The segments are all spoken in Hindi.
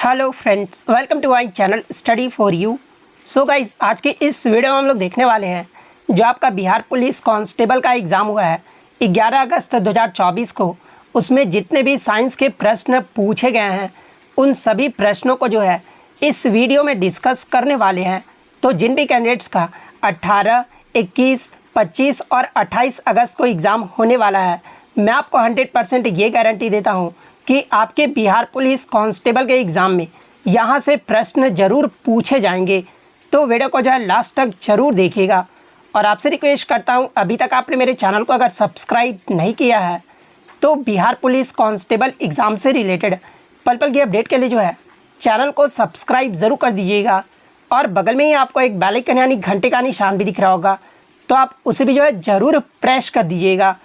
Hello friends, welcome to my channel study for you. So guys, आज के इस वीडियो में हम लोग देखने वाले हैं जो आपका बिहार पुलिस कांस्टेबल का एग्ज़ाम हुआ है 11 अगस्त 2024 को। उसमें जितने भी साइंस के प्रश्न पूछे गए हैं उन सभी प्रश्नों को जो है इस वीडियो में डिस्कस करने वाले हैं। तो जिन भी कैंडिडेट्स का 18, 21, 25 और 28 अगस्त को एग्ज़ाम होने वाला है, मैं आपको 100% ये गारंटी देता हूँ कि आपके बिहार पुलिस कांस्टेबल के एग्ज़ाम में यहाँ से प्रश्न ज़रूर पूछे जाएंगे। तो वीडियो को जो है लास्ट तक ज़रूर देखिएगा। और आपसे रिक्वेस्ट करता हूँ, अभी तक आपने मेरे चैनल को अगर सब्सक्राइब नहीं किया है तो बिहार पुलिस कांस्टेबल एग्ज़ाम से रिलेटेड पल पल की अपडेट के लिए जो है चैनल को सब्सक्राइब ज़रूर कर दीजिएगा। और बगल में ही आपको एक बेल आइकन यानी घंटे का निशान भी दिख रहा होगा, तो आप उसे भी जो है ज़रूर प्रेस कर दीजिएगा।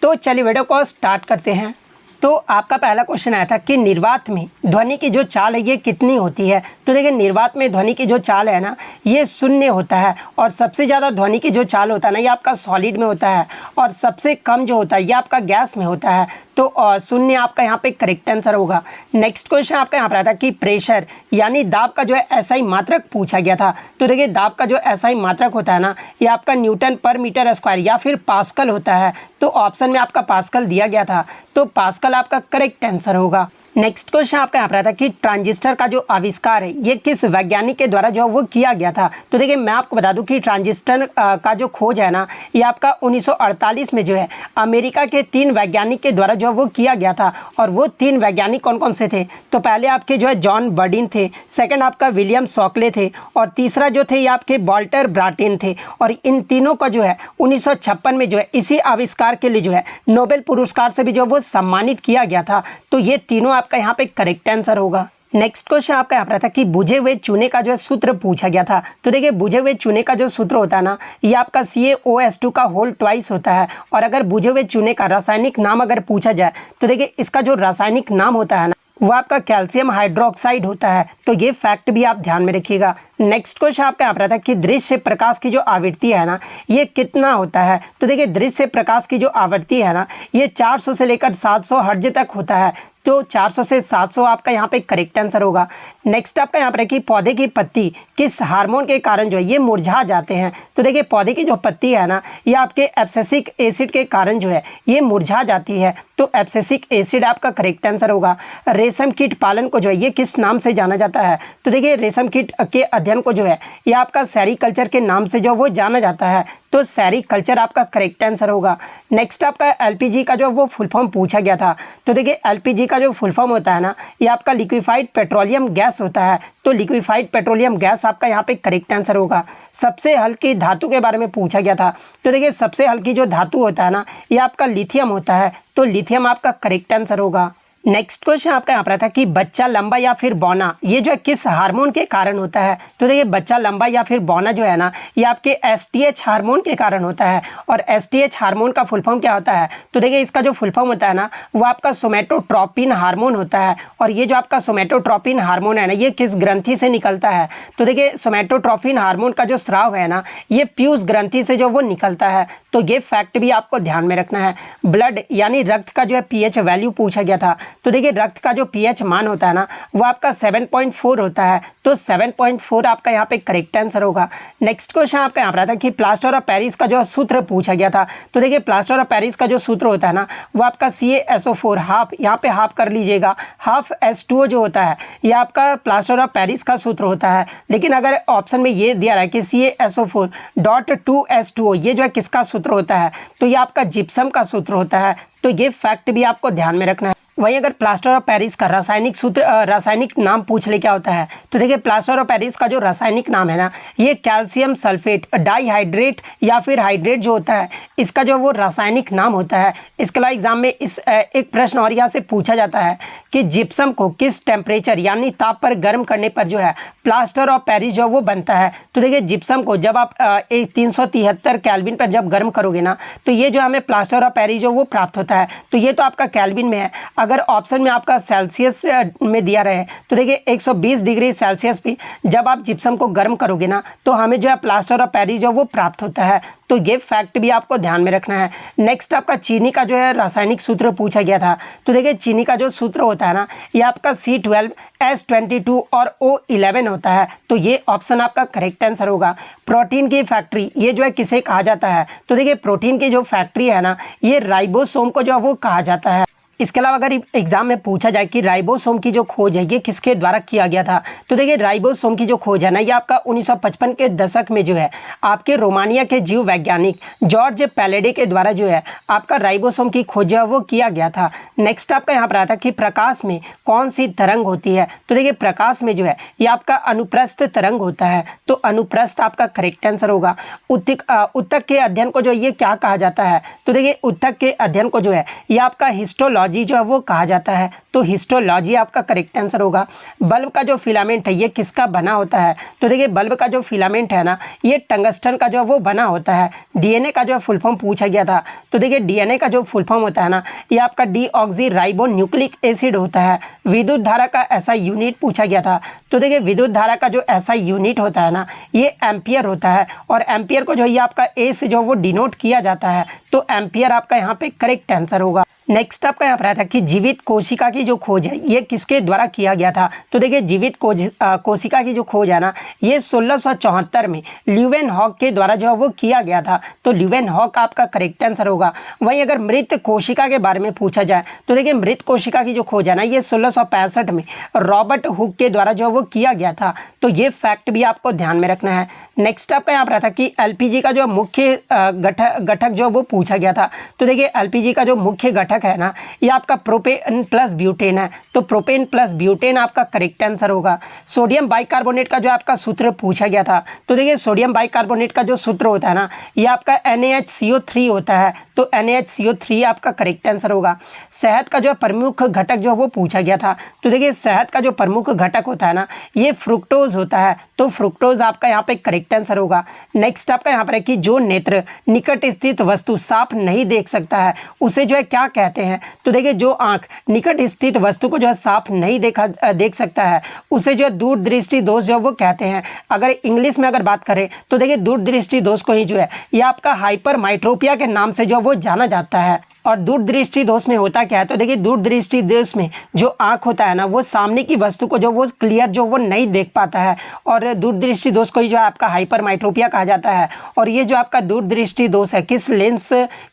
तो चलिए वीडियो को स्टार्ट करते हैं। तो आपका पहला क्वेश्चन आया था कि निर्वात में ध्वनि की जो चाल है ये कितनी होती है। तो देखिए, निर्वात में ध्वनि की जो चाल है ना ये शून्य होता है। और सबसे ज़्यादा ध्वनि की जो चाल होता है ना ये आपका सॉलिड में होता है, और सबसे कम जो होता है ये आपका गैस में होता है। तो शून्य आपका यहाँ पे करेक्ट आंसर होगा। नेक्स्ट क्वेश्चन आपका यहाँ पर आता है कि प्रेशर यानी दाब का जो है एसआई मात्रक पूछा गया था। तो देखिए, दाब का जो एसआई मात्रक होता है ना ये आपका न्यूटन पर मीटर स्क्वायर या फिर पास्कल होता है। तो ऑप्शन में आपका पास्कल दिया गया था, तो पास्कल आपका करेक्ट आंसर होगा। नेक्स्ट क्वेश्चन आपका यहाँ पर आता है कि ट्रांजिस्टर का जो आविष्कार है ये किस वैज्ञानिक के द्वारा जो वो किया गया था। तो देखिए, मैं आपको बता दूं कि ट्रांजिस्टर का जो खोज है ना ये आपका 1948 में जो है अमेरिका के 3 वैज्ञानिक के द्वारा जो वो किया गया था। और वो 3 वैज्ञानिक कौन कौन से थे? तो पहले आपके जो है जॉन बर्डिन थे, सेकेंड आपका विलियम शॉकले थे, और तीसरा जो थे ये आपके वॉल्टर ब्राटिन थे। और इन तीनों का जो है 1956 में जो है इसी आविष्कार के लिए जो है नोबेल पुरस्कार से भी जो वो सम्मानित किया गया था। तो ये तीनों आपका यहाँ पे करेक्ट आंसर होगा। नेक्स्ट क्वेश्चन आपका यहाँ पर था कि बुझे हुए चूने का जो है सूत्र पूछा गया था। तो देखिए, बुझे हुए चूने का जो सूत्र होता है ना ये आपका CaOH2 का होल ट्वाइस होता है। और अगर बुझे हुए चूने का रासायनिक नाम अगर पूछा जाए तो देखिए इसका जो रासायनिक नाम होता है ना वो आपका कैल्शियम हाइड्रोक्साइड होता है। तो ये फैक्ट भी आप ध्यान में रखिएगा। नेक्स्ट क्वेश्चन आपका यहाँ पर था कि दृश्य प्रकाश की जो आवृत्ति है ना ये कितना होता है। तो देखिए, दृश्य प्रकाश की जो आवृत्ति है ना ये 400 से लेकर 700 हर्ट्ज तक होता है। तो 400 से 700 आपका यहाँ पे करेक्ट आंसर होगा। नेक्स्ट आपका यहाँ पर है कि पौधे की पत्ती किस हार्मोन के कारण जो है ये मुरझा जाते हैं। तो देखिए, पौधे की जो पत्ती है ना ये आपके एब्सिसिक एसिड के कारण जो है ये मुरझा जाती है। तो एब्सिसिक एसिड आपका करेक्ट आंसर होगा। रेशम कीट पालन को जो है ये किस नाम से जाना जाता है। तो देखिए, रेशम कीट के अध्ययन को जो है ये आपका सेरीकल्चर के नाम से जो वो जाना जाता है। तो सेरीकल्चर आपका करेक्ट आंसर होगा। नेक्स्ट आपका LPG का जो वो फुल फॉर्म पूछा गया था। तो देखिए, LPG का जो फुल फॉर्म होता है ना ये आपका लिक्विफाइड पेट्रोलियम गैस होता है। तो लिक्विफाइड पेट्रोलियम गैस आपका यहाँ पे करेक्ट आंसर होगा। सबसे हल्की धातु के बारे में पूछा गया था। तो देखिए, सबसे हल्की जो धातु होता है ना ये आपका लिथियम होता है। तो लिथियम आपका करेक्ट आंसर होगा। नेक्स्ट क्वेश्चन आपका यहाँ पर था कि बच्चा लंबा या फिर बौना ये जो है किस हार्मोन के कारण होता है। तो देखिए, बच्चा लंबा या फिर बौना जो है ना ये आपके STH हार्मोन के कारण होता है। और STH हार्मोन का फुल फॉर्म क्या होता है? तो देखिए, इसका जो फुल फॉर्म होता है ना वो आपका सोमेटोट्रोपिन हार्मोन होता है। और ये जो आपका सोमेटोट्रोपिन हार्मोन है ना ये किस ग्रंथि से निकलता है? तो देखिए, सोमेटोट्रोपिन हार्मोन का जो स्राव है ना ये पीयूष ग्रंथि से जो वो निकलता है। तो ये फैक्ट भी आपको ध्यान में रखना है। ब्लड यानी रक्त का जो है pH वैल्यू पूछा गया था। तो देखिए, रक्त का जो pH मान होता है ना वो आपका 7.4 होता है। तो 7.4 आपका यहाँ पे करेक्ट आंसर होगा। नेक्स्ट क्वेश्चन आपका यहाँ पर आता है कि प्लास्टर ऑफ पेरिस का जो सूत्र पूछा गया था। तो देखिए, प्लास्टर ऑफ पेरिस का जो सूत्र होता है ना वो आपका CaSO4 हाफ, यहाँ पे हाफ कर लीजिएगा, हाफ H2O जो होता है ये आपका प्लास्टर ऑफ पेरिस का सूत्र होता है। लेकिन अगर ऑप्शन में ये दिया रहा है कि CaSO4.2H2O ये जो है किसका सूत्र होता है? तो ये आपका जिप्सम का सूत्र होता है। तो ये फैक्ट भी आपको ध्यान में रखना है। वहीं अगर प्लास्टर ऑफ पेरिस का रासायनिक सूत्र रासायनिक नाम पूछ ले क्या होता है। तो देखिए, प्लास्टर ऑफ पेरिस का जो रासायनिक नाम है ना ये कैल्शियम सल्फेट डाइहाइड्रेट या फिर हाइड्रेट जो होता है इसका जो वो रासायनिक नाम होता है। इसके अलावा एग्जाम में इस एक प्रश्न और यहाँ से पूछा जाता है कि जिप्सम को किस टेम्परेचर यानी ताप पर गर्म करने पर जो है प्लास्टर ऑफ पेरिस जो वो बनता है। तो देखिए, जिप्सम को जब आप 373 केल्विन पर जब गर्म करोगे ना तो ये जो हमें प्लास्टर ऑफ पेरिस जो वो प्राप्त होता है। तो ये तो आपका केल्विन में है। अगर ऑप्शन में आपका सेल्सियस में दिया रहे तो देखिए 120 डिग्री सेल्सियस पे जब आप जिप्सम को गर्म करोगे ना तो हमें जो है प्लास्टर ऑफ पेरिस जो वो प्राप्त होता है। तो ये फैक्ट भी आपको ध्यान में रखना है। नेक्स्ट आपका चीनी का जो है रासायनिक सूत्र पूछा गया था। तो देखिए चीनी का जो सूत्र होता है ना ये आपका C12 S22 और O11 होता है। तो ये ऑप्शन आपका करेक्ट आंसर होगा। प्रोटीन की फैक्ट्री ये जो है किसे कहा जाता है? तो देखिए प्रोटीन की जो फैक्ट्री है ना ये राइबोसोम को जो है वो कहा जाता है। इसके अलावा अगर एग्जाम में पूछा जाए कि राइबोसोम की जो खोज है ये किसके द्वारा किया गया था, तो देखिए राइबोसोम की जो खोज है ना ये आपका 1955 के दशक में जो है आपके रोमानिया के जीव वैज्ञानिक जॉर्ज पैलेडे के द्वारा जो है आपका राइबोसोम की खोज है वो किया गया था। नेक्स्ट आपका यहाँ पर आता है कि प्रकाश में कौन सी तरंग होती है? तो देखिए प्रकाश में जो है ये आपका अनुप्रस्थ तरंग होता है। तो अनुप्रस्थ आपका करेक्ट आंसर होगा। उत्तक के अध्ययन को जो ये क्या कहा जाता है? तो देखिए उत्तक के अध्ययन को जो है ये आपका हिस्टोलॉजी जो है वो कहा जाता है। तो हिस्टोलॉजी आपका करेक्ट आंसर होगा। बल्ब का जो फिलामेंट है ये किसका बना होता है? तो देखिए बल्ब का जो फिलामेंट है ना ये टंगस्टन का जो है वो बना होता है। डीएनए का जो फुल फॉर्म पूछा गया था। तो देखिए डीएनए का जो फुल फॉर्म होता है ना ये आपका डीऑक्सी न्यूक्लिक एसिड होता है। विद्युत धारा का ऐसा यूनिट पूछा गया था। तो देखिए विद्युत धारा का जो ऐसा यूनिट होता है ना ये एम्पियर होता है और एम्पियर को जो ये आपका ए से जो वो डिनोट किया जाता है। तो एम्पियर आपका यहाँ पे करेक्ट आंसर होगा। नेक्स्ट आपका यहाँ पर आता है कि जीवित कोशिका की जो खोज है ये किसके द्वारा किया गया था? तो देखिए जीवित कोशिका की जो खोज है ना ये 1674 में ल्यूवेनहॉक के द्वारा जो है वो किया गया था। तो ल्यूवेनहॉक आपका करेक्ट आंसर होगा। वहीं अगर मृत कोशिका के बारे में पूछा जाए तो देखिए मृत कोशिका की जो खोज है ना ये 1665 में रॉबर्ट हुक के द्वारा जो वो किया गया था। तो ये फैक्ट भी आपको ध्यान में रखना है। नेक्स्ट आपका यहाँ पर आता है कि एलपीजी का जो मुख्य घटक जो वो पूछा गया था। तो देखिए एलपीजी का जो मुख्य घटक है ना ये आपका प्रोपेन प्लस ब्यूटेन है। तो प्रोपेन प्लस ब्यूटेन आपका करेक्ट आंसर होगा। सोडियम बाइकार्बोनेट का जो आपका सूत्र पूछा गया था। तो देखिए सोडियम बाइकार्बोनेट का जो सूत्र होता है ना ये आपका NaHCO3 होता है। तो NaHCO3 आपका करेक्ट आंसर होगा। शहद का जो प्रमुख घटक जो वो पूछा गया था। तो देखिए शहद का जो प्रमुख घटक होता है ना ये फ्रुक्टोज होता है। तो फ्रुक्टोज आपका यहाँ पे करेक्ट आंसर होगा। नेक्स्ट आपका यहाँ पर है कि जो नेत्र निकट स्थित वस्तु साफ नहीं देख सकता है उसे जो है क्या कहते हैं? तो देखिए जो आंख निकट स्थित वस्तु को जो है साफ नहीं देख सकता है उसे जो है दूरदृष्टि दोष जो वो कहते हैं। अगर इंग्लिश में अगर बात करें तो देखिए दूरदृष्टि दोष को ही जो है ये आपका हाइपरमाइट्रोपिया के नाम से जो वो जाना जाता है। और दूरदृष्टि दोष में होता क्या है? तो देखिए दूरदृष्टि दोष में जो आँख होता है ना वो सामने की वस्तु को जो वो क्लियर जो वो नहीं देख पाता है और दूरदृष्टि दोष को ही जो है आपका हाइपरमाइट्रोपिया कहा जाता है। और ये जो आपका दूरदृष्टि दोष है किस लेंस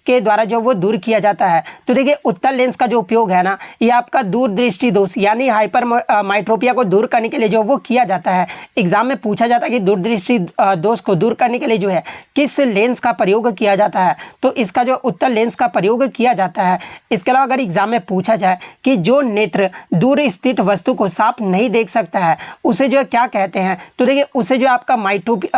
के द्वारा जो वो दूर किया जाता है? तो देखिए उत्तल लेंस का जो उपयोग है ना ये आपका दूरदृष्टि दोष यानी हाइपरमाइट्रोपिया को दूर करने के लिए जो वो किया जाता है। एग्जाम में पूछा जाता है कि दूरदृष्टि दोष को दूर करने के लिए जो है किस लेंस का प्रयोग किया जाता है? तो इसका जो उत्तल लेंस का प्रयोग किया जाता है। इसके अलावा अगर एग्जाम में पूछा जाए कि जो नेत्र दूर स्थित वस्तु को साफ नहीं देख सकता है उसे जो है क्या कहते हैं? तो देखिए उसे जो आपका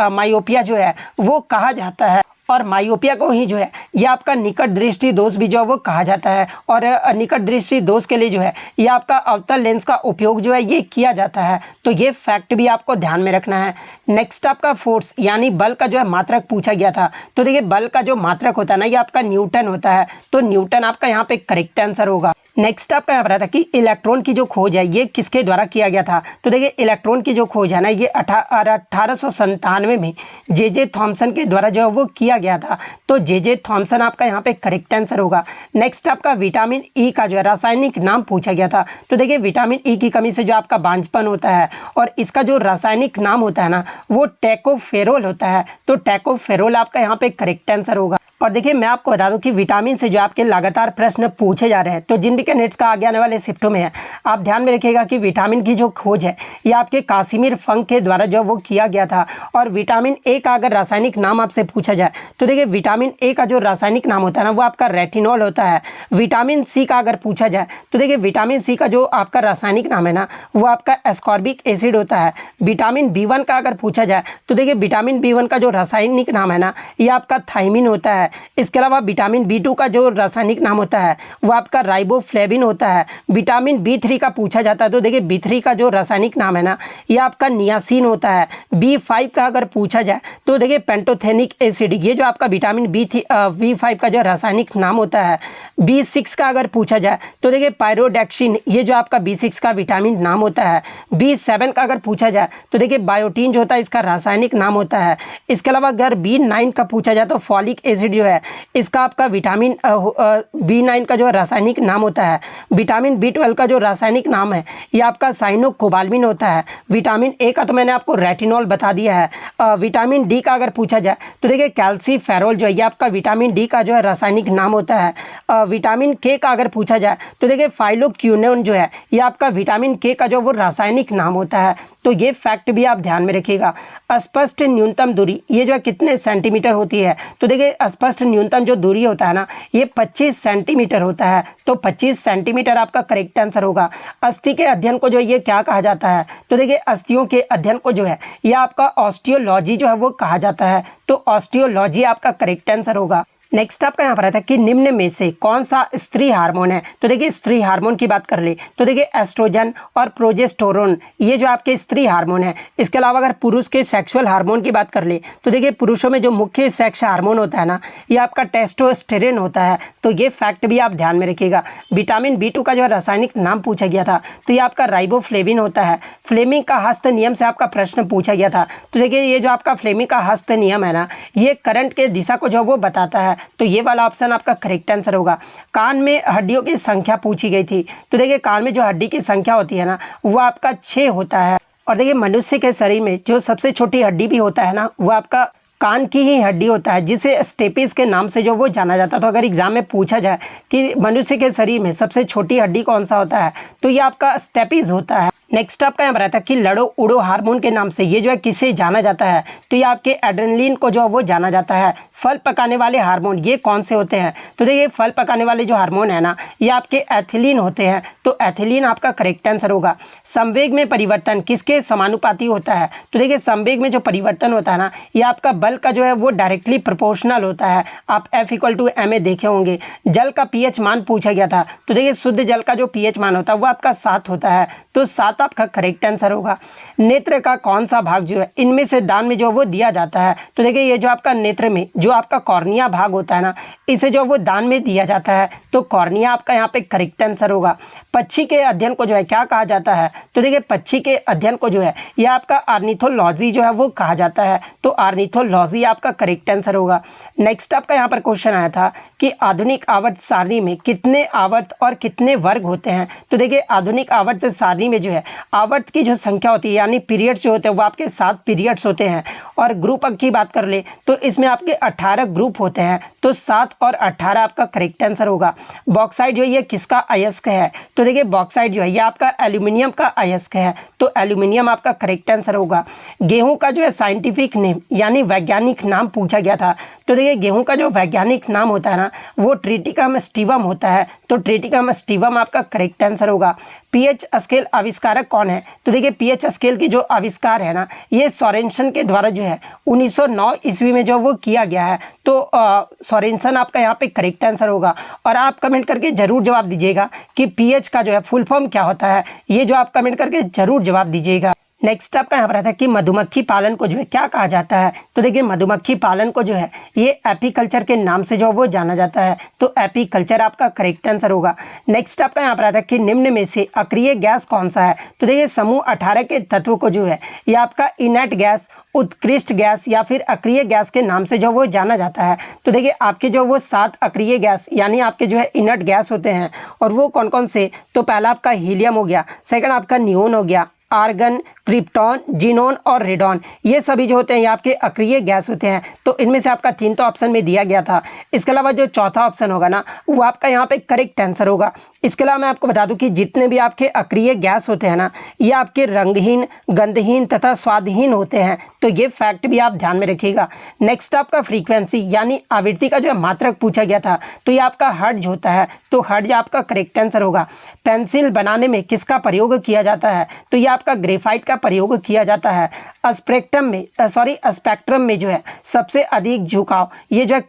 मायोपिया जो है वो कहा जाता है। और मायोपिया को ही जो है ये आपका निकट दृष्टि दोष भी जो है वो कहा जाता है। और निकट दृष्टि दोष के लिए जो है ये आपका अवतल लेंस का उपयोग जो है ये किया जाता है। तो ये फैक्ट भी आपको ध्यान में रखना है। नेक्स्ट आपका फोर्स यानी बल का जो है मात्रक पूछा गया था। तो देखिए बल का जो मात्रक होता है ना ये आपका न्यूटन होता है। तो न्यूटन आपका यहाँ पे करेक्ट आंसर होगा। नेक्स्ट आपका यहाँ पर था कि इलेक्ट्रॉन की जो खोज है ये किसके द्वारा किया गया था? तो देखिए इलेक्ट्रॉन की जो खोज है ना ये 1897 में जे थॉमसन के द्वारा जो है वो किया गया था। तो जे थॉमसन आपका यहाँ पे करेक्ट आंसर होगा। नेक्स्ट आपका विटामिन ई का जो है रासायनिक नाम पूछा गया था। तो देखिए विटामिन ई की कमी से जो आपका बांझपन होता है और इसका जो रासायनिक नाम होता है ना वो टैकोफेरोल होता है। तो टैकोफेरोल आपका यहाँ पे करेक्ट आंसर होगा। और देखिए मैं आपको बता दूं कि विटामिन से जो आपके लगातार प्रश्न पूछे जा रहे हैं तो जिन भी कैंडिडेट्स का आगे आने वाले शिफ्टों में है आप ध्यान में रखिएगा कि विटामिन की जो खोज है ये आपके कासिमिर फंक के द्वारा जो वो किया गया था। और विटामिन ए का अगर रासायनिक नाम आपसे पूछा जाए तो देखिए विटामिन ए का जो रासायनिक नाम होता है ना वो आपका रेटिनॉल होता है। विटामिन सी का अगर पूछा जाए तो देखिए विटामिन सी का जो आपका रासायनिक नाम है ना वो आपका एस्कॉर्बिक एसिड होता है। विटामिन B1 का अगर पूछा जाए तो देखिए विटामिन B1 का जो रासायनिक नाम है ना ये आपका थायमिन होता है। है। इसके अलावा विटामिन B2 का जो रासायनिक नाम होता है वो आपका राइबोफ्लेविन होता है। विटामिन B3 का पूछा जाता है तो देखिए B3 का जो रासायनिक नाम है ना ये आपका नियासिन होता है। B5 का अगर पूछा जाए तो देखिए पेंटोथेनिक एसिड, ये जो आपका विटामिन B5 का जो रासायनिक नाम होता है। B6 का अगर पूछा जाए तो देखिए पायरोडेक्सिन, ये जो आपका B6 का विटामिन नाम होता है। B7 का अगर पूछा जाए तो देखिए बायोटीन जो होता है इसका रासायनिक नाम होता है। इसके अलावा अगर B9 का पूछा जाए तो फॉलिक एसिड जो है इसका आपका विटामिन B9 का जो रासायनिक नाम होता है। विटामिन B12 का जो रासायनिक नाम है ये आपका साइनोकोबाल्मिन होता है। विटामिन A का तो मैंने आपको रेटिनॉल बता दिया है। विटामिन D का अगर पूछा जाए तो देखिए कैल्सीफेरोल जो है ये आपका विटामिन D का जो है रासायनिक नाम होता है। विटामिन K का अगर पूछा जाए तो देखिए फाइलोक्विनोन जो है ये आपका विटामिन K का जो वो रासायनिक नाम होता है। तो ये फैक्ट भी आप ध्यान में रखिएगा। स्पष्ट न्यूनतम दूरी ये जो है कितने सेंटीमीटर होती है तो देखिए स्पष्ट न्यूनतम जो दूरी होता है ना ये 25 सेंटीमीटर होता है। तो 25 सेंटीमीटर आपका करेक्ट आंसर होगा। अस्थि के अध्ययन को जो ये क्या कहा जाता है तो देखिए अस्थियों के अध्ययन को जो है ये आपका ऑस्टियोलॉजी जो है वो कहा जाता है। तो ऑस्टियोलॉजी आपका करेक्ट आंसर होगा। नेक्स्ट आपका यहाँ पर आता है कि निम्न में से कौन सा स्त्री हार्मोन है। तो देखिए स्त्री हार्मोन की बात कर ले तो देखिए एस्ट्रोजन और प्रोजेस्टेरोन ये जो आपके स्त्री हार्मोन है। इसके अलावा अगर पुरुष के सेक्सुअल हार्मोन की बात कर ले तो देखिए पुरुषों में जो मुख्य सेक्स हार्मोन होता है ना ये आपका टेस्टोस्टेरोन होता है। तो ये फैक्ट भी आप ध्यान में रखिएगा। विटामिन B2 का जो रासायनिक नाम पूछा गया था तो ये आपका राइबोफ्लेविन होता है। फ्लेमिंग का हस्त नियम से आपका प्रश्न पूछा गया था तो देखिए ये जो आपका फ्लेमिंग का हस्त नियम है ना ये करंट के दिशा को जो वो बताता है। तो ये वाला ऑप्शन आपका करेक्ट आंसर होगा। कान में हड्डियों की संख्या पूछी गई थी तो देखिए कान में जो हड्डी की संख्या होती है ना वो आपका 6 होता है। और देखिए मनुष्य के शरीर में जो सबसे छोटी हड्डी भी होता है ना वो आपका कान की ही हड्डी होता है जिसे स्टेपिस के नाम से जो वो जाना जाता है। तो अगर एग्जाम में पूछा जाए कि मनुष्य के शरीर में सबसे छोटी हड्डी कौन सा होता है तो ये आपका स्टेपिस होता है। नेक्स्ट आपका यहाँ पर आता है कि लड़ो उड़ो हार्मोन के नाम से ये जो है किसे जाना जाता है तो ये आपके एड्रेनलिन को जो वो जाना जाता है। फल पकाने वाले हार्मोन ये कौन से होते हैं तो देखिए फल पकाने वाले जो हार्मोन है ना ये आपके एथिलीन होते हैं। तो एथिलीन आपका करेक्ट आंसर होगा। संवेग में परिवर्तन किसके समानुपाती होता है तो देखिए संवेग में जो परिवर्तन होता है ना ये आपका बल का जो है वो डायरेक्टली प्रोपोर्शनल होता है। आप F=ma देखे होंगे। जल का pH मान पूछा गया था तो देखिए शुद्ध जल का जो pH मान होता है वो आपका 7 होता है। तो 7 आपका करेक्ट आंसर होगा। नेत्र का कौन सा भाग जो है इनमें से दान में जो वो दिया जाता है तो देखिए ये जो आपका नेत्र में जो आपका कॉर्निया भाग होता है ना इसे जो वो दान में दिया जाता है। तो कॉर्निया आपका यहाँ पे करेक्ट आंसर होगा। पक्षी के अध्ययन को जो है क्या कहा जाता है तो देखिए पक्षी के अध्ययन को जो है ये आपका ऑर्निथोलॉजी जो है वो कहा जाता है। तो ऑर्निथोलॉजी आपका करेक्ट आंसर होगा। नेक्स्ट आपका यहाँ पर क्वेश्चन आया था कि आधुनिक आवर्त सारणी में कितने आवर्त और कितने वर्ग होते हैं। तो देखिए आधुनिक आवर्त सारणी में जो है आवर्त की जो संख्या होती है यानी पीरियड्स जो होते हैं वो आपके 7 पीरियड्स होते हैं। और ग्रुप की बात कर ले तो इसमें आपके 18 ग्रुप होते हैं। तो 7 और 18 आपका करेक्ट आंसर होगा। बॉक्साइट जो है ये किसका अयस्क है तो देखिए बॉक्साइट जो है ये आपका एल्यूमिनियम का अयस्क है। तो एल्यूमिनियम आपका करेक्ट आंसर होगा। गेहूं का जो है साइंटिफिक नेम यानी वैज्ञानिक नाम पूछा गया था तो देखिए गेहूं का जो वैज्ञानिक नाम होता है ना वो ट्रिटिकम स्टीवम होता है। तो ट्रिटिकम स्टीवम आपका करेक्ट आंसर होगा। पीएच स्केल आविष्कारक कौन है तो देखिए पीएच स्केल की जो आविष्कार है ना ये सोरेनसन के द्वारा जो है 1909 ईस्वी में जो वो किया गया है। तो सोरेनसन आपका यहाँ पे करेक्ट आंसर होगा। और आप कमेंट करके ज़रूर जवाब दीजिएगा कि पीएच का जो है फुल फॉर्म क्या होता है, ये जो आप कमेंट करके ज़रूर जवाब दीजिएगा। नेक्स्ट आपका यहाँ पर आता है कि मधुमक्खी पालन को जो है क्या कहा जाता है तो देखिए मधुमक्खी पालन को जो है ये एपीकल्चर के नाम से जो वो जाना जाता है। तो एपीकल्चर आपका करेक्ट आंसर होगा। नेक्स्ट आपका यहाँ पर आता है कि निम्न में से अक्रिय गैस कौन सा है तो देखिए समूह 18 के तत्व को जो है ये आपका इनर्ट गैस, उत्कृष्ट गैस या फिर अक्रिय गैस के नाम से जो वो जाना जाता है। तो देखिए आपके जो वो 7 अक्रिय गैस यानी आपके जो है इनर्ट गैस होते हैं और वो कौन कौन से तो पहला आपका हीलियम हो गया, सेकंड आपका नियोन हो गया, आर्गन, क्रिप्टॉन, जीनोन और रेडॉन ये सभी जो होते हैं ये आपके अक्रिय गैस होते हैं। तो इनमें से आपका 3 तो ऑप्शन में दिया गया था। इसके अलावा जो चौथा ऑप्शन होगा ना वो आपका यहाँ पे करेक्ट आंसर होगा। इसके अलावा मैं आपको बता दूं कि जितने भी आपके अक्रिय गैस होते हैं ना ये आपके रंगहीन, गंधहीन तथा स्वादहीन होते हैं। तो ये फैक्ट भी आप ध्यान में रखिएगा। नेक्स्ट आपका फ्रीक्वेंसी यानी आवृत्ति का जो है मात्रक पूछा गया था तो ये आपका हर्ट्ज होता है। तो हर्ट्ज आपका करेक्ट आंसर होगा। पेंसिल बनाने में किसका प्रयोग किया जाता है तो ये आपका ग्रेफाइट का का प्रयोग किया जाता है? स्पेक्ट्रम में जो है सबसे अधिक झुकाव ये जो है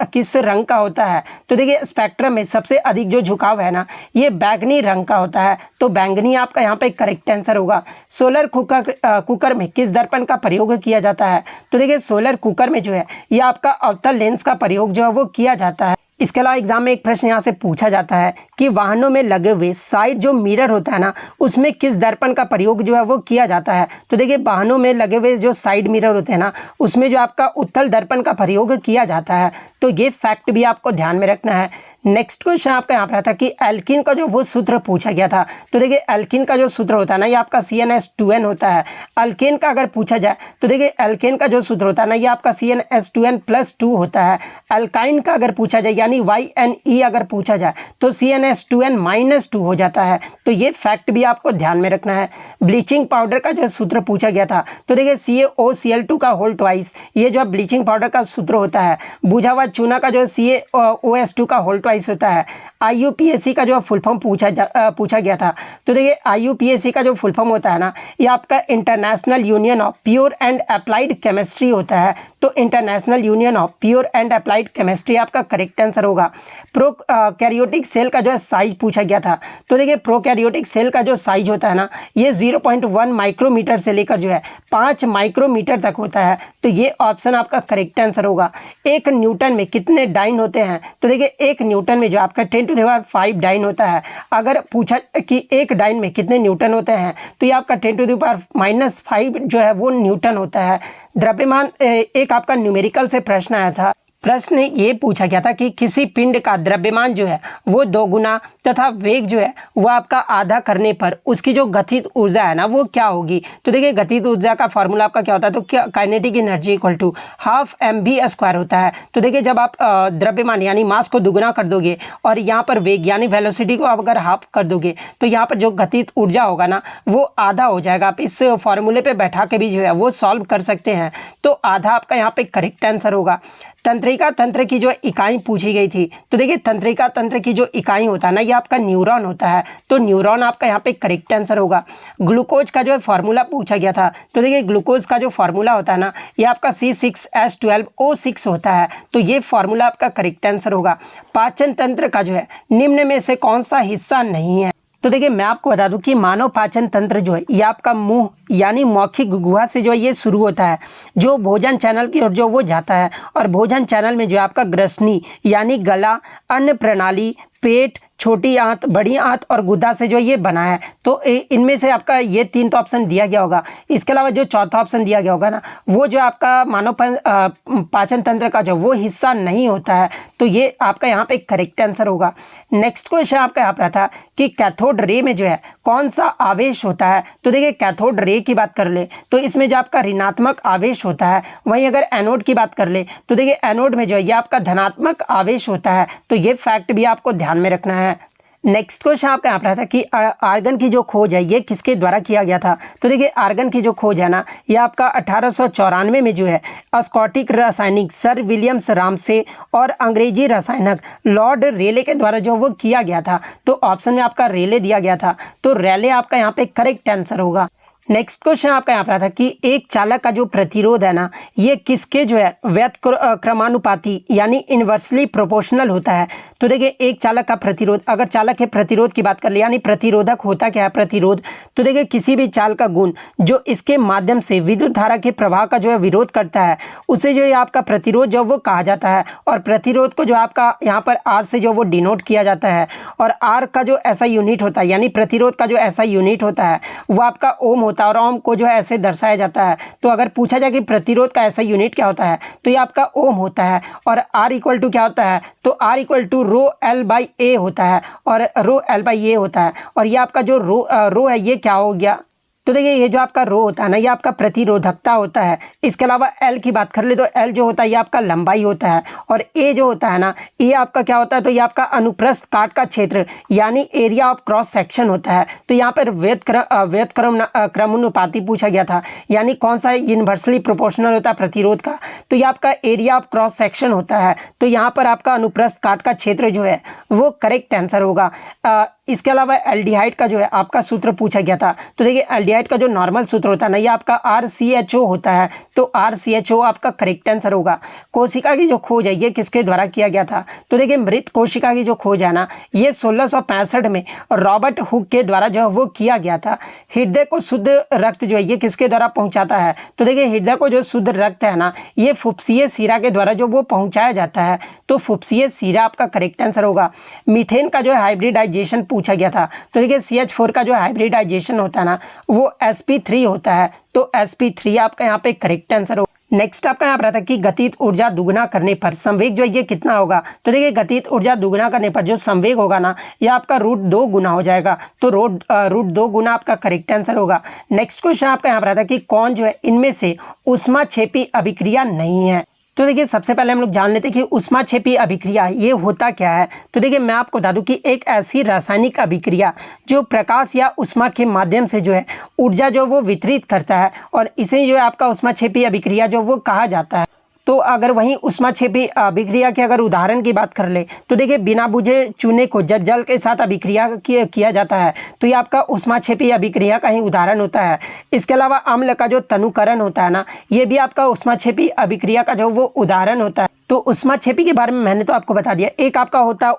किस रंग का होता है? तो देखिए स्पेक्ट्रम में सबसे अधिक जो झुकाव है ना ये बैंगनी रंग का होता है, तो बैंगनी आपका यहाँ पे करेक्ट आंसर होगा। सोलर कुकर में किस दर्पण का प्रयोग किया जाता है? तो देखिए सोलर कुकर में जो है ये आपका अवतल लेंस का प्रयोग जो है वो किया जाता है। इसके अलावा एग्जाम में एक प्रश्न यहाँ से पूछा जाता है कि वाहनों में लगे हुए साइड जो मिरर होता है ना उसमें किस दर्पण का प्रयोग जो है वो किया जाता है? तो देखिए वाहनों में लगे हुए जो साइड मिरर होते हैं ना उसमें जो आपका उत्तल दर्पण का प्रयोग किया जाता है, तो ये फैक्ट भी आपको ध्यान में रखना है। नेक्स्ट क्वेश्चन आपका यहाँ पर था कि एल्कीन का जो वो सूत्र पूछा गया था, तो देखिए एल्कीन का जो सूत्र होता है ना ये आपका CnH2n होता है। अल्केन का अगर पूछा जाए तो देखिए एल्केन का जो सूत्र होता है ना ये आपका CnH2n+2 होता है। अल्काइन का अगर पूछा जाए यानी YnE अगर पूछा जाए तो CnH2n-2 हो जाता है, तो ये फैक्ट भी आपको ध्यान में रखना है। ब्लीचिंग पाउडर का जो सूत्र पूछा गया था तो देखिए CaOCl2 का होल ट्वाइस, ये जो ब्लीचिंग पाउडर का सूत्र होता है। बुझा हुआ चूना का जो CaOS2 का होल ट्वाइस होता है। IUPAC का जो फुल फॉर्म पूछा गया था, तो देखिए IUPAC का जो फुल फॉर्म होता है ना ये आपका international union of pure and applied chemistry होता है, तो international union of pure and applied chemistry आपका करेक्ट आंसर होगा। प्रोकैरियोटिक सेल का जो साइज पूछा गया था, तो देखिए प्रोकैरियोटिक सेल का जो साइज होता है ना ये 0.1 माइक्रोमीटर से लेकर जो है 5 माइक्रोमीटर तक होता है, तो ये ऑप्शन आपका करेक्ट आंसर होगा। 1 न्यूटन में कितने डाइन होते हैं? तो देखिए 1 न्यूटन में जो आपका 10⁵ डाइन होता है। अगर पूछा कि 1 डाइन में कितने न्यूटन होते हैं तो ये आपका 10⁻⁵ जो है वो न्यूटन होता है। द्रव्यमान एक आपका न्यूमेरिकल से प्रश्न आया था। प्रश्न ये पूछा गया था कि किसी पिंड का द्रव्यमान जो है वो 2 गुना तथा वेग जो है वो आपका आधा करने पर उसकी जो गतिज ऊर्जा है ना वो क्या होगी? तो देखिए गतिज ऊर्जा का फॉर्मूला आपका क्या होता है? तो क्या kinetic energy equal to ½ mv² होता है। तो देखिए जब आप द्रव्यमान यानी मास को दुगुना कर दोगे और यहाँ पर वेग यानी वेलोसिटी को आप अगर हाफ कर दोगे तो यहाँ पर जो गतिज ऊर्जा होगा ना वो आधा हो जाएगा। आप इस फॉर्मूले पे बैठा के भी जो है वो सॉल्व कर सकते हैं, तो आधा आपका यहाँ पे करेक्ट आंसर होगा। तंत्रिका तंत्र की जो इकाई पूछी गई थी, तो देखिए तंत्रिका तंत्र की जो इकाई होता है ना ये आपका न्यूरॉन होता है, तो न्यूरॉन आपका यहाँ पे करेक्ट आंसर होगा। ग्लूकोज का जो फार्मूला पूछा गया था, तो देखिए ग्लूकोज का जो फार्मूला होता है ना ये आपका C6H12O6 होता है, तो ये फार्मूला आपका करेक्ट आंसर होगा। पाचन तंत्र का जो है निम्न में से कौन सा हिस्सा नहीं है? तो देखिए मैं आपको बता दूं कि मानव पाचन तंत्र जो है ये आपका मुंह यानी मौखिक गुहा से जो है ये शुरू होता है, जो भोजन चैनल की ओर जो वो जाता है, और भोजन चैनल में जो आपका ग्रसनी यानी गला, अन्न प्रणाली, पेट, छोटी आंत, बड़ी आंत और गुदा से जो ये बना है, तो इनमें से आपका ये 3 तो ऑप्शन दिया गया होगा। इसके अलावा जो चौथा ऑप्शन दिया गया होगा ना वो जो आपका मानव पाचन तंत्र का जो वो हिस्सा नहीं होता है, तो ये आपका यहाँ पे करेक्ट आंसर होगा। नेक्स्ट क्वेश्चन आपका यहाँ पर था कि कैथोड रे में जो है कौन सा आवेश होता है? तो देखिए कैथोड रे की बात कर ले तो इसमें जो आपका ऋणात्मक आवेश होता है, वहीं अगर एनोड की बात कर ले तो देखिए एनोड में जो है ये आपका धनात्मक आवेश होता है, तो ये फैक्ट भी आपको ध्यान में रखना है। नेक्स्ट क्वेश्चन आपका यहाँ पर था कि आर्गन की जो खोज है ये किसके द्वारा किया गया था? तो देखिए आर्गन की जो खोज है ना ये आपका 1894 में जो है स्कॉटिक रासायनिक सर विलियम्स रामसे और अंग्रेजी रसायनक लॉर्ड रेले के द्वारा जो वो किया गया था, तो ऑप्शन में आपका रेले दिया गया था, तो रेले आपका यहाँ पे करेक्ट आंसर होगा। नेक्स्ट क्वेश्चन आपका यहाँ पर था कि एक चालक का जो प्रतिरोध है ना ये किसके जो है व्यत क्रमानुपाती यानी इन्वर्सली प्रोपोर्शनल होता है? तो देखिए एक चालक का प्रतिरोध, अगर चालक के प्रतिरोध की बात कर ले यानी प्रतिरोधक होता क्या है प्रतिरोध? तो देखिए किसी भी चाल का गुण जो इसके माध्यम से विद्युत धारा के प्रवाह का जो है विरोध करता है उसे जो है आपका प्रतिरोध जो वो कहा जाता है, और प्रतिरोध को जो आपका यहाँ पर R से जो वो डिनोट किया जाता है, और R का जो ऐसा यूनिट होता है यानी प्रतिरोध का जो ऐसा यूनिट होता है वो आपका ओम होता है, और ओम को जो है ऐसे दर्शाया जाता है। तो अगर पूछा जाए कि प्रतिरोध का ऐसा यूनिट क्या होता है तो ये आपका ओम होता है, और R इक्वल टू क्या होता है? तो R इक्वल टू ρL/A होता है, और ρL/A होता है, और ये आपका जो रो है ये क्या हो गया? तो देखिए ये जो आपका रो होता है ना ये आपका प्रतिरोधकता होता है। इसके अलावा एल की बात कर ले तो एल जो होता है ये आपका लंबाई होता है, और ए जो होता है ना ये आपका क्या होता है? तो ये आपका अनुप्रस्थ काट का क्षेत्र यानी एरिया ऑफ क्रॉस सेक्शन होता है। तो यहाँ पर व्यत क्रमानुपाती पूछा गया था, यानी कौन सा यूनिवर्सली प्रोपोर्शनल होता है प्रतिरोध का? तो ये आपका एरिया ऑफ क्रॉस सेक्शन होता है, तो यहाँ पर आपका अनुप्रस्थ काट का क्षेत्र जो है वो करेक्ट आंसर होगा। इसके अलावा एल्डिहाइड का जो है आपका सूत्र पूछा गया था। तो देखिए एल्डिहाइड का जो नॉर्मल सूत्र होता है ना, ये आपका RCHO होता है। तो RCHO आपका करेक्ट आंसर होगा। कोशिका की जो खोज है ये किसके द्वारा किया गया था? तो देखिए मृत कोशिका की जो खोज है ना, ये 1665 में रॉबर्ट हुक के द्वारा जो है वो किया गया था। हृदय को शुद्ध रक्त जो है ये किसके द्वारा पहुंचाता है? तो देखिए हृदय को जो शुद्ध रक्त है ना, ये फुफ्फुसीय शिरा के द्वारा जो वो पहुंचाया जाता है। तो फुफ्फुसीय शिरा आपका करेक्ट आंसर होगा। मीथेन का जो है हाइब्रिडाइजेशन पूछा गया था। तो देखिए CH4 का जो हाइब्रिडाइजेशन होता है ना, वो sp3 होता है। तो sp3 आपका यहाँ पे करेक्ट आंसर होगा। नेक्स्ट आपका यहाँ पर आता है कि गतिज ऊर्जा दुगना करने पर संवेग जो है ये कितना होगा? तो देखिए गतिज ऊर्जा दुगना करने पर जो संवेग होगा ना, ये आपका √2 गुना हो जाएगा। तो √2 गुना आपका करेक्ट आंसर होगा। नेक्स्ट क्वेश्चन आपका यहाँ पर आता है कि कौन जो है इनमें से ऊष्माक्षेपी अभिक्रिया नहीं है? तो देखिए सबसे पहले हम लोग जान लेते हैं कि ऊष्माक्षेपी अभिक्रिया ये होता क्या है। तो देखिए मैं आपको बता दूं कि एक ऐसी रासायनिक अभिक्रिया जो प्रकाश या ऊष्मा के माध्यम से जो है ऊर्जा जो वो वितरित करता है, और इसे जो है आपका ऊष्माक्षेपी अभिक्रिया जो वो कहा जाता है। तो अगर वहीं ऊष्माक्षेपी अभिक्रिया के अगर उदाहरण की बात कर ले, तो देखिए बिना बुझे चूने को जब जल के साथ अभिक्रिया किया जाता है, तो ये आपका ऊष्माक्षेपी अभिक्रिया का ही उदाहरण होता है। इसके अलावा अम्ल का जो तनुकरण होता है ना, ये भी आपका ऊष्माक्षेपी अभिक्रिया का जो वो उदाहरण होता है। तो ऊष्माक्षेपी के बारे में मैंने तो आपको बता दिया। एक आपका होता है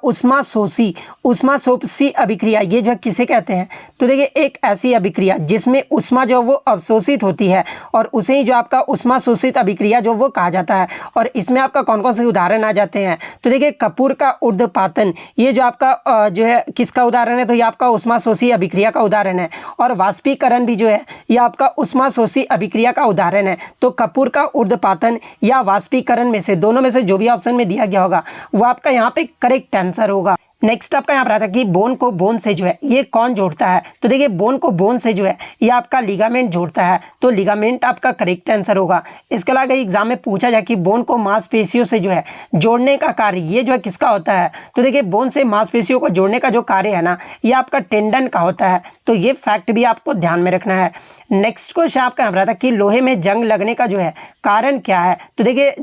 ऊष्माशोषी अभिक्रिया। ये जो किसे कहते हैं? तो देखिए एक ऐसी अभिक्रिया जिसमें ऊष्मा जो वो अवशोषित होती है, और उसे ही जो आपका ऊष्माशोषित अभिक्रिया जो वो कहा जाता है। और इसमें आपका कौन कौन से उदाहरण आ जाते हैं? तो देखिए कपूर का ऊर्ध्वपातन, ये जो आपका जो है किसका उदाहरण है? तो ये आपका ऊष्माशोषी अभिक्रिया का उदाहरण है। और वाष्पीकरण भी जो है ये आपका ऊष्माशोषी अभिक्रिया का उदाहरण है। तो कपूर का ऊर्ध्वपातन या वाष्पीकरण में से, दोनों में से जो भी ऑप्शन में दिया गया होगा वो आपका यहाँ पे करेक्ट आंसर होगा। नेक्स्ट आपका यहाँ पर आता है कि बोन को बोन से जो है ये कौन जोड़ता है? तो देखिए बोन को बोन से जो है ये आपका लिगामेंट जोड़ता है। तो लिगामेंट आपका करेक्ट आंसर होगा। इसके अलावा एग्जाम में पूछा जाए कि बोन को मांसपेशियों से जो है जोड़ने का कार्य ये जो है किसका होता है? तो देखिए बोन से मांसपेशियों को जोड़ने का जो कार्य है ना, ये आपका टेंडन का होता है। तो ये फैक्ट भी आपको ध्यान में रखना है। नेक्स्ट क्वेश्चन आपका यहाँ पर आता है कि लोहे में जंग लगने का जो है कारण क्या है? तो देखिए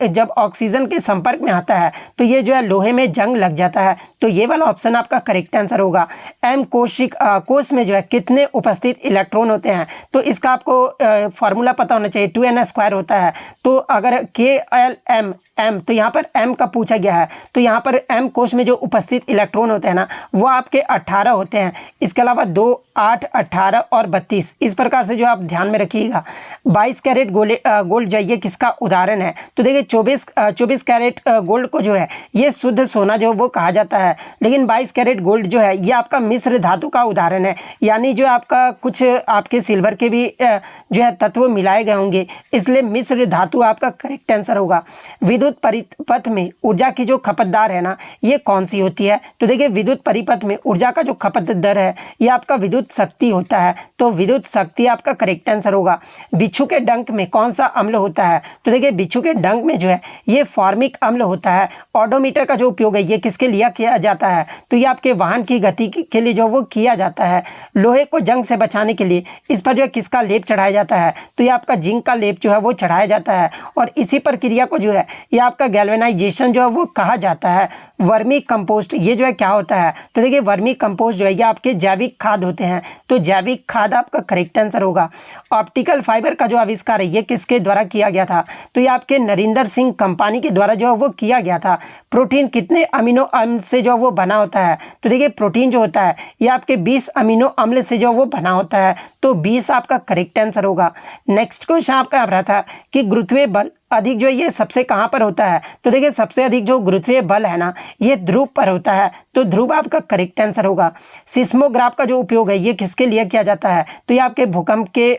जब ऑक्सीजन के संपर्क में आता है तो ये जो है लोहे में जंग लग जाता है। तो ये वाला ऑप्शन आपका करेक्ट आंसर होगा। कोश में जो है कितने उपस्थित इलेक्ट्रॉन होते हैं? तो इसका आपको फार्मूला पता होना चाहिए। 2n² होता है। तो अगर KLM M, तो यहाँ पर M का पूछा गया है। तो यहाँ पर M कोश में जो उपस्थित इलेक्ट्रॉन होते हैं ना, वो आपके 18 होते हैं। इसके अलावा 2, 8, 18 और 32, इस प्रकार से जो आप ध्यान में रखिएगा। 22 कैरेट गोल्ड जो है ये किसका उदाहरण है? तो देखिए 24 कैरेट गोल्ड को जो है ये शुद्ध सोना जो वो कहा जाता है। लेकिन 22 कैरेट गोल्ड जो है ये आपका मिश्र धातु का उदाहरण है। यानी जो आपका कुछ आपके सिल्वर के भी जो है तत्व मिलाए गए होंगे, इसलिए मिश्र धातु आपका करेक्ट आंसर होगा। विद्युत परिपथ में ऊर्जा की जो खपत दर है ना, ये कौन सी होती है? तो देखिए विद्युत परिपथ में ऊर्जा का जो खपत दर है ये आपका विद्युत शक्ति होता है। तो विद्युत शक्ति आपका करेक्ट आंसर होगा। बिच्छू के डंक में कौन सा अम्ल होता है? तो देखिए बिच्छू के डंक में जो है ये फॉर्मिक अम्ल होता है। ऑडोमीटर का जो उपयोग है ये किसके लिए किया जाता है? तो ये आपके वाहन की गति के लिए जो वो किया जाता है। लोहे को जंग से बचाने के लिए इस पर जो है किसका लेप चढ़ाया जाता है? तो ये आपका जिंक का लेप जो है वो चढ़ाया जाता है। और इसी प्रक्रिया को जो है ये आपका गैल्वेनाइजेशन जो है वो कहा जाता है। वर्मी कंपोस्ट ये जो है क्या होता है? तो देखिए वर्मी कंपोस्ट जो है ये आपके जैविक खाद होते हैं। तो जैविक खाद आपका करेक्ट आंसर होगा। ऑप्टिकल फाइबर का जो आविष्कार है ये किसके द्वारा किया गया था? तो ये आपके नरिंदर सिंह कंपानी के द्वारा जो है वो किया गया था। प्रोटीन कितने अमीनो अम्ल से जो वो बना होता है? तो देखिए प्रोटीन जो होता है ये आपके 20 अमीनो अम्ल से जो वो बना होता है। तो 20 आपका करेक्ट आंसर होगा। नेक्स्ट क्वेश्चन आपका यहाँ रहा था कि गुरुत्वीय बल अधिक जो है ये सबसे कहाँ पर होता है? तो देखिए सबसे अधिक जो गुरुत्वीय बल है ना, ये ध्रुव पर होता है। तो ध्रुव आपका करेक्ट आंसर होगा। सिस्मोग्राफ का जो उपयोग है ये किसके लिए किया जाता है? तो ये आपके भूकंप के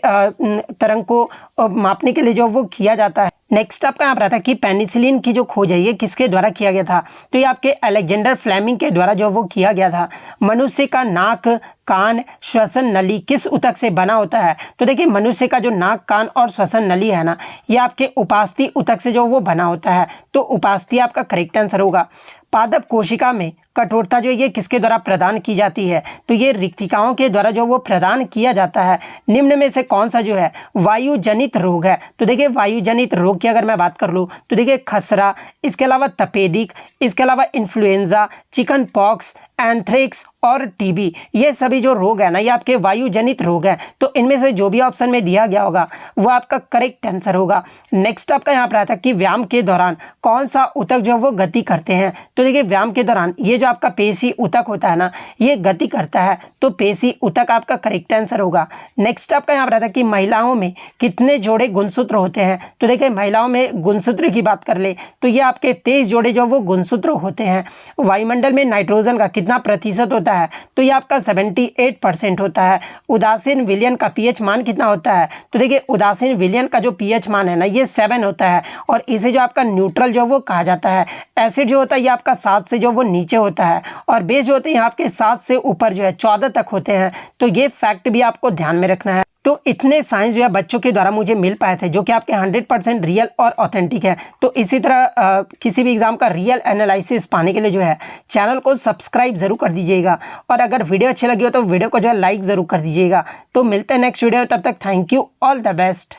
तरंग को मापने के लिए जो वो किया जाता है। नेक्स्ट आपका यहाँ पर आता है कि पेनिसिलिन की जो खोज है ये किसके द्वारा किया गया था? तो ये आपके अलेक्जेंडर फ्लेमिंग के द्वारा जो वो किया गया था। मनुष्य का नाक, कान, श्वसन नली किस ऊतक से बना होता है? तो देखिए मनुष्य का जो नाक, कान और श्वसन नली है ना, ये आपके उपास्थि ऊतक से जो वो बना होता है। तो उपास्थि आपका करेक्ट आंसर होगा। पादप कोशिका में कठोरता जो ये किसके द्वारा प्रदान की जाती है? तो ये रिक्तिकाओं के द्वारा जो वो प्रदान किया जाता है। निम्न में से कौन सा जो है वायु जनित रोग है? तो देखिए वायु जनित रोग की अगर मैं बात कर लूँ तो देखिए खसरा, इसके अलावा तपेदिक, इसके अलावा इन्फ्लुएंजा, चिकन पॉक्स, एंथ्रेक्स और टीबी, ये सभी जो रोग है ना, ये आपके वायु जनित रोग हैं। तो इनमें से जो भी ऑप्शन में दिया गया होगा वो आपका करेक्ट आंसर होगा। नेक्स्ट आपका यहाँ पर आता है कि व्यायाम के दौरान कौन सा ऊतक जो है वो गति करते हैं। तो देखिए व्यायाम के दौरान ये जो आपका पेशी ऊतक होता है ना, ये गति करता है, तो पेशी ऊतक आपका करेक्ट आंसर होगा। नेक्स्ट आपका यहाँ पर आता है कि महिलाओं में कितने जोड़े गुणसूत्र होते हैं। तो देखिए महिलाओं में गुणसूत्र की बात कर ले तो ये आपके 23 जोड़े जो वो गुणसूत्र होते हैं। वायुमंडल में नाइट्रोजन का कितना प्रतिशत होता है, तो ये आपका 78% होता है। उदासीन विलयन का पीएच मान कितना होता है, तो देखिए उदासीन विलयन का जो पीएच मान है ना, ये 7 होता है, और इसे जो आपका न्यूट्रल जो वो कहा जाता है। एसिड जो होता है ये आपका 7 से जो वो नीचे होता है, और बेस जो होते हैं आपके 7 से ऊपर जो है 14 तक होते हैं। तो ये फैक्ट भी आपको ध्यान में रखना है। तो इतने साइंस जो है बच्चों के द्वारा मुझे मिल पाए थे, जो कि आपके 100% रियल और ऑथेंटिक है। तो इसी तरह किसी भी एग्जाम का रियल एनालिसिस पाने के लिए जो है चैनल को सब्सक्राइब जरूर कर दीजिएगा, और अगर वीडियो अच्छी लगी हो तो वीडियो को जो है लाइक जरूर कर दीजिएगा। तो मिलते हैं नेक्स्ट वीडियो में, तब तक thank you, all the best.